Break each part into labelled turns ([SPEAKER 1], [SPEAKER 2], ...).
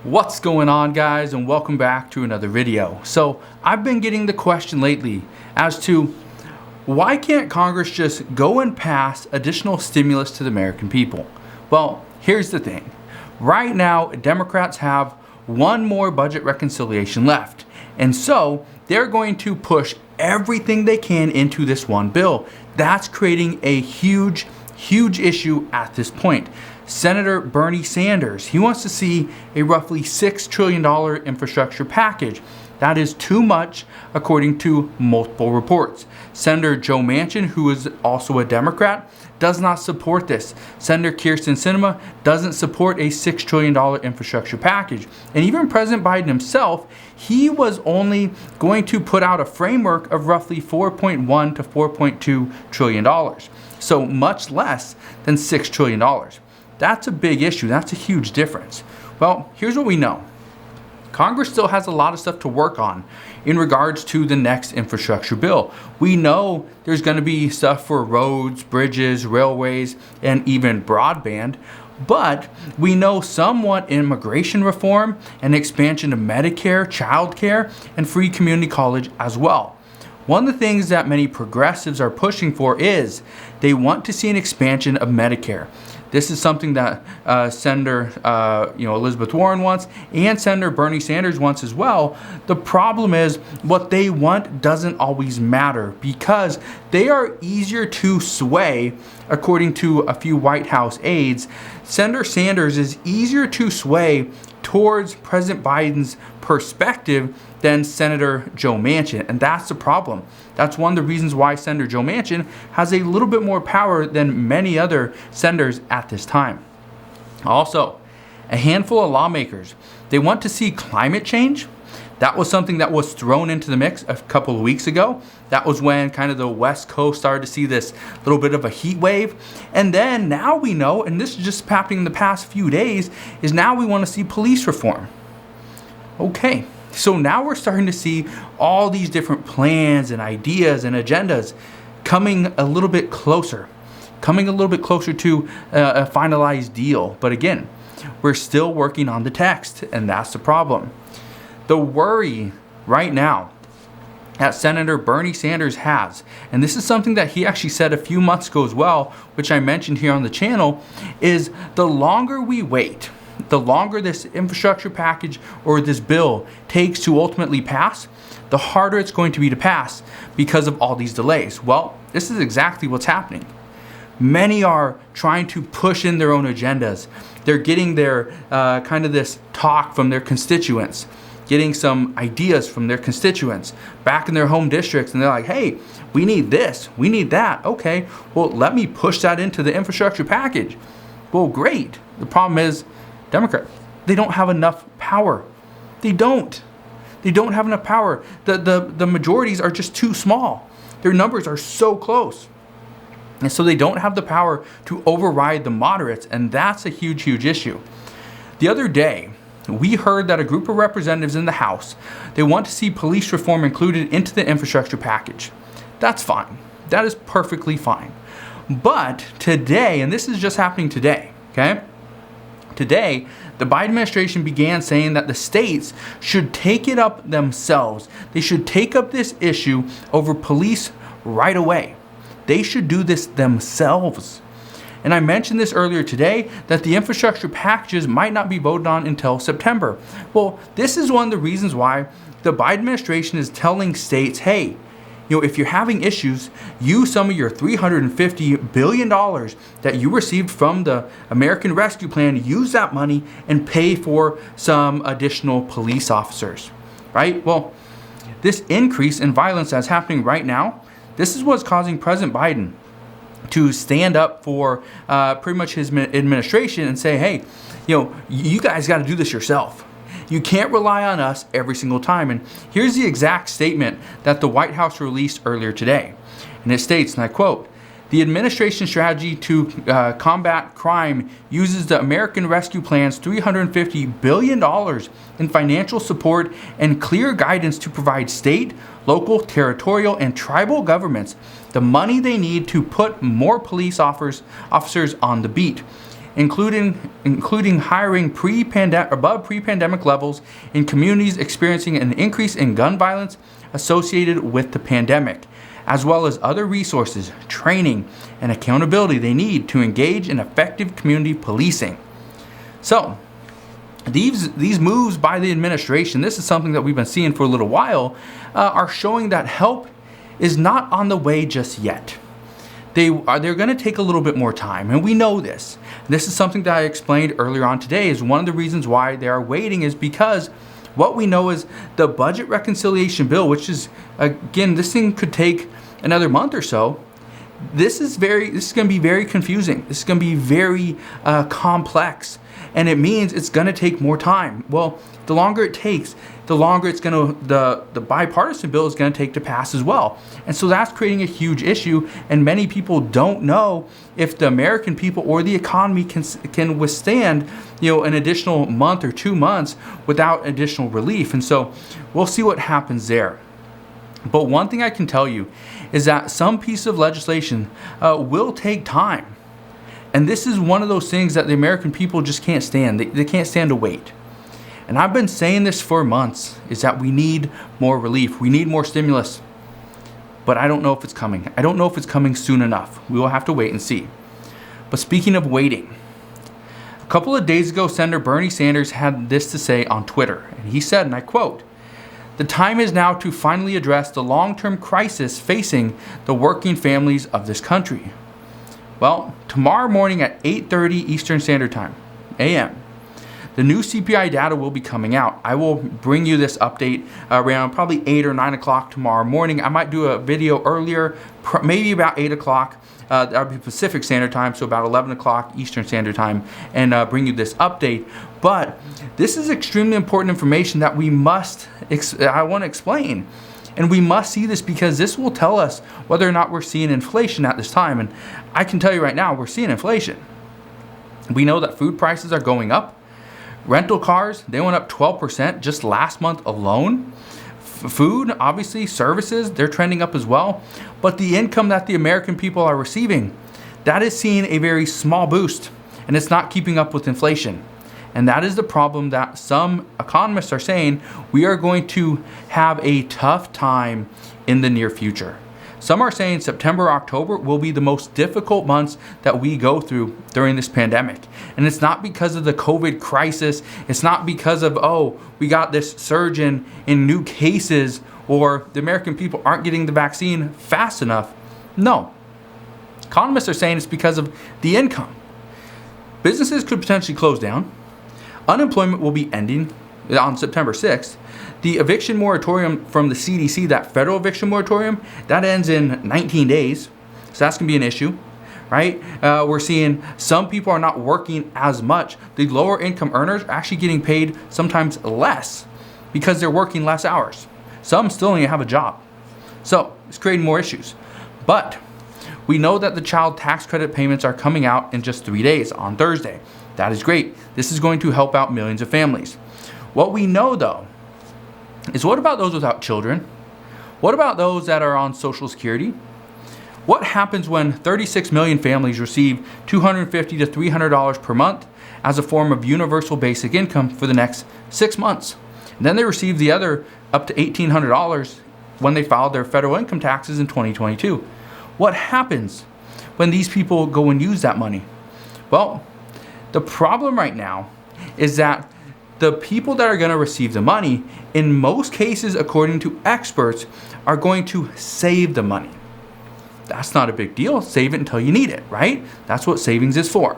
[SPEAKER 1] What's going on, guys, and welcome back to another video. So I've been getting the question lately as to why can't Congress just go and pass additional stimulus to the American people? Well, here's the thing. Right now, Democrats have one more budget reconciliation left, and so they're going to push everything they can into this one bill. That's creating a huge issue at this point. Senator Bernie Sanders, he wants to see a roughly $6 trillion infrastructure package. That is too much, according to multiple reports. Senator Joe Manchin, who is also a Democrat, does not support this. Senator Kyrsten Sinema doesn't support a $6 trillion infrastructure package. And even President Biden himself, he was only going to put out a framework of roughly $4.1 to $4.2 trillion. So much less than $6 trillion. That's a big issue. That's a huge difference. Well, here's what we know. Congress still has a lot of stuff to work on in regards to the next infrastructure bill. We know there's going to be stuff for roads, bridges, railways, and even broadband. But we know somewhat immigration reform and expansion of Medicare, childcare, and free community college as well. One of the things that many progressives are pushing for is they want to see an expansion of Medicare. This is something that Senator Elizabeth Warren wants and Senator Bernie Sanders wants as well. The problem is what they want doesn't always matter because they are easier to sway, according to a few White House aides. Senator Sanders is easier to sway towards President Biden's perspective than Senator Joe Manchin, and that's the problem. That's one of the reasons why Senator Joe Manchin has a little bit more power than many other senators at this time. Also, a handful of lawmakers, they want to see climate change. That was something that was thrown into the mix a couple of weeks ago. That was when kind of the West Coast started to see this little bit of a heat wave. And then now we know, and this is just happening in the past few days, is now we want to see police reform. Okay, so now we're starting to see all these different plans and ideas and agendas coming a little bit closer to a finalized deal. But again, we're still working on the text, and that's the problem. The worry right now that Senator Bernie Sanders has, and this is something that he actually said a few months ago as well, which I mentioned here on the channel, is the longer we wait, the longer this infrastructure package or this bill takes to ultimately pass, the harder it's going to be to pass because of all these delays. Well, this is exactly what's happening. Many are trying to push in their own agendas. They're getting their kind of this talk from their constituents, getting some ideas from their constituents back in their home districts, and they're like, hey, we need this, we need that. Okay, well, let me push that into the infrastructure package. Well, great. The problem is, Democrats, they don't have enough power. They don't have enough power. The majorities are just too small. Their numbers are so close. And so they don't have the power to override the moderates, and that's a huge issue. The other day, we heard that a group of representatives in the House, they want to see police reform included into the infrastructure package. That's fine. That is perfectly fine. But today, and this is just happening today, okay? Today, the Biden administration began saying that the states should take it up themselves. They should take up this issue over police right away. They should do this themselves. And I mentioned this earlier today, that the infrastructure packages might not be voted on until September. Well, this is one of the reasons why the Biden administration is telling states, hey, if you're having issues, use some of your $350 billion that you received from the American Rescue Plan, use that money and pay for some additional police officers, right? Well, this increase in violence that's happening right now, this is what's causing President Biden to stand up for pretty much his administration and say, hey, you guys got to do this yourself. You can't rely on us every single time. And here's the exact statement that the White House released earlier today. And it states, and I quote, "The administration strategy to combat crime uses the American Rescue Plan's $350 billion in financial support and clear guidance to provide state, local, territorial, and tribal governments the money they need to put more police officers on the beat. including hiring above pre-pandemic levels in communities experiencing an increase in gun violence associated with the pandemic, as well as other resources, training, and accountability they need to engage in effective community policing. So, these moves by the administration, this is something that we've been seeing for a little while, are showing that help is not on the way just yet. They're going to take a little bit more time, and we know this. This is something that I explained earlier on today. Is one of the reasons why they are waiting is because what we know is the budget reconciliation bill, which is, again, this thing could take another month or so. This is going to be very confusing. This is going to be very complex, and it means it's going to take more time. Well, the longer it takes, the longer it's going to, the bipartisan bill is going to take to pass as well. And so that's creating a huge issue, and many people don't know if the American people or the economy can withstand, an additional month or 2 months without additional relief. And so we'll see what happens there. But one thing I can tell you is that some piece of legislation will take time. And this is one of those things that the American people just can't stand. They can't stand to wait. And I've been saying this for months, is that we need more relief. We need more stimulus. But I don't know if it's coming. I don't know if it's coming soon enough. We will have to wait and see. But speaking of waiting, a couple of days ago, Senator Bernie Sanders had this to say on Twitter. And he said, and I quote, "The time is now to finally address the long-term crisis facing the working families of this country." Well, tomorrow morning at 8:30 Eastern Standard Time, a.m., the new CPI data will be coming out. I will bring you this update around probably 8 or 9 o'clock tomorrow morning. I might do a video earlier, maybe about 8 o'clock. That would be Pacific Standard Time, so about 11 o'clock Eastern Standard Time, and bring you this update. But this is extremely important information that I want to explain. And we must see this because this will tell us whether or not we're seeing inflation at this time. And I can tell you right now, we're seeing inflation. We know that food prices are going up. Rental cars, they went up 12% just last month alone. Food, obviously, services, they're trending up as well. But the income that the American people are receiving, that is seeing a very small boost, and it's not keeping up with inflation. And that is the problem that some economists are saying we are going to have a tough time in the near future. Some are saying September, October will be the most difficult months that we go through during this pandemic. And it's not because of the COVID crisis. It's not because of, we got this surge in new cases, or the American people aren't getting the vaccine fast enough. No. Economists are saying it's because of the income. Businesses could potentially close down. Unemployment will be ending on September 6th. The eviction moratorium from the CDC, that federal eviction moratorium, that ends in 19 days. So that's going to be an issue, right? We're seeing some people are not working as much. The lower income earners are actually getting paid sometimes less because they're working less hours. Some still only have a job. So it's creating more issues. But we know that the child tax credit payments are coming out in just 3 days on Thursday. That is great. This is going to help out millions of families. What we know, though, is what about those without children? What about those that are on Social Security? What happens when 36 million families receive $250 to $300 per month as a form of universal basic income for the next 6 months? And then they receive the other up to $1,800 when they filed their federal income taxes in 2022. What happens when these people go and use that money? Well, the problem right now is that the people that are going to receive the money, in most cases, according to experts, are going to save the money. That's not a big deal. Save it until you need it, right? That's what savings is for.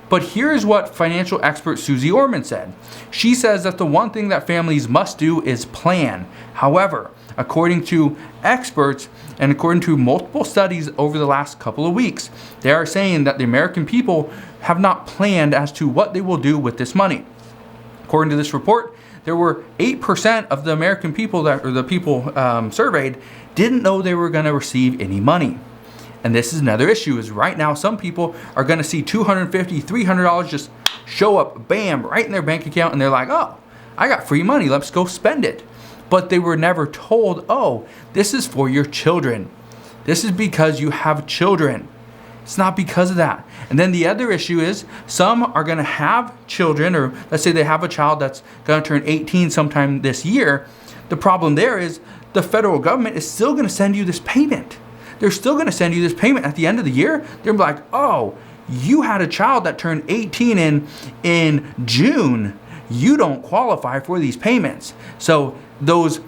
[SPEAKER 1] But here's what financial expert Susie Orman said. She says that the one thing that families must do is plan. However, according to experts and according to multiple studies over the last couple of weeks, they are saying that the American people have not planned as to what they will do with this money. According to this report, there were 8% of the American people surveyed didn't know they were going to receive any money. And this is another issue, is right now some people are going to see $250, $300 just show up, bam, right in their bank account, and they're like, oh, I got free money, let's go spend it. But they were never told, oh, this is for your children. This is because you have children. It's not because of that. And then the other issue is some are going to have children, or let's say they have a child that's going to turn 18 sometime this year. The problem there is the federal government is still going to send you this payment. They're still going to send you this payment at the end of the year. They're like, oh, you had a child that turned 18 in June. You don't qualify for these payments. So those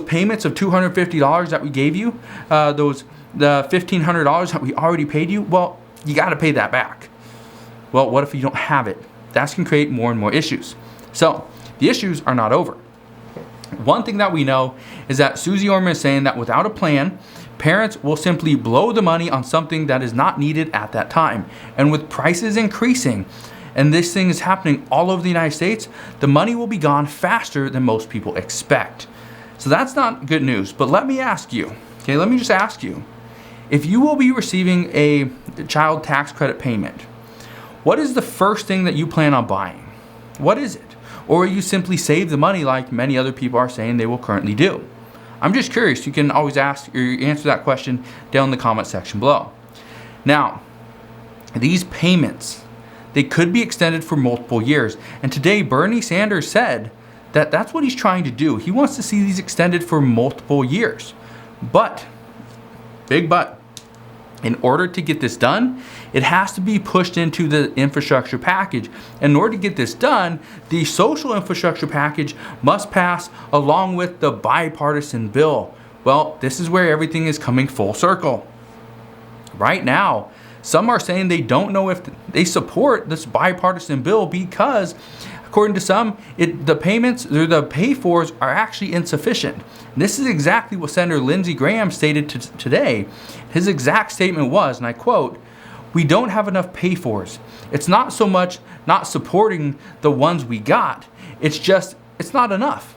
[SPEAKER 1] payments of $250 that we gave you, the $1,500 that we already paid you, well, you got to pay that back. Well, what if you don't have it? That's going to create more and more issues. So the issues are not over. One thing that we know is that Susie Orman is saying that without a plan, parents will simply blow the money on something that is not needed at that time. And with prices increasing, and this thing is happening all over the United States, the money will be gone faster than most people expect. So that's not good news. But let me just ask you, if you will be receiving a child tax credit payment, what is the first thing that you plan on buying? What is it? Or will you simply save the money like many other people are saying they will currently do? I'm just curious. You can always ask or answer that question down in the comment section below. Now, these payments, they could be extended for multiple years. And today, Bernie Sanders said that that's what he's trying to do. He wants to see these extended for multiple years. But, big but, in order to get this done, it has to be pushed into the infrastructure package. In order to get this done, the social infrastructure package must pass along with the bipartisan bill. Well, this is where everything is coming full circle. Right now, some are saying they don't know if they support this bipartisan bill because, according to some, the payments or the pay-fors are actually insufficient. And this is exactly what Senator Lindsey Graham stated today. His exact statement was, and I quote, "We don't have enough pay-fors. It's not so much not supporting the ones we got. It's not enough."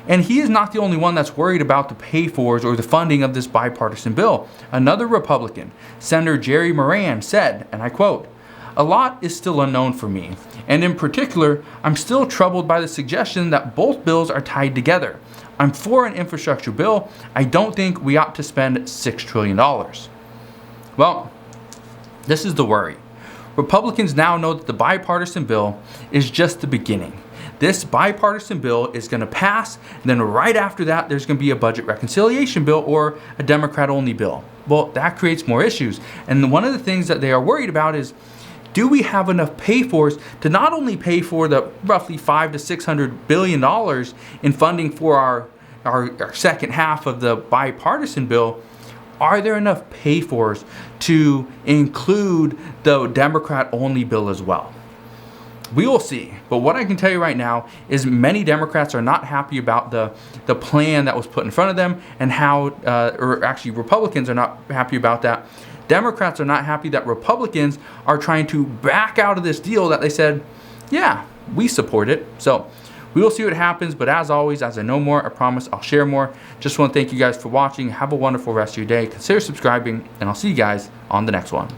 [SPEAKER 1] And he is not the only one that's worried about the pay-fors or the funding of this bipartisan bill. Another Republican, Senator Jerry Moran, said, and I quote, "A lot is still unknown for me, and in particular, I'm still troubled by the suggestion that both bills are tied together. I'm for an infrastructure bill. I don't think we ought to spend $6 trillion. Well, this is the worry. Republicans now know that the bipartisan bill is just the beginning. This bipartisan bill is going to pass, and then right after that, there's going to be a budget reconciliation bill or a Democrat-only bill. Well, that creates more issues. And one of the things that they are worried about is, do we have enough pay-fors to not only pay for the roughly $500 to $600 billion in funding for our second half of the bipartisan bill, are there enough pay-fors to include the Democrat-only bill as well? We will see. But what I can tell you right now is many Democrats are not happy about the plan that was put in front of them, and how, or actually Republicans are not happy about that. Democrats are not happy that Republicans are trying to back out of this deal that they said, yeah, we support it. So we will see what happens. But as always, as I know more, I promise I'll share more. Just want to thank you guys for watching. Have a wonderful rest of your day. Consider subscribing, and I'll see you guys on the next one.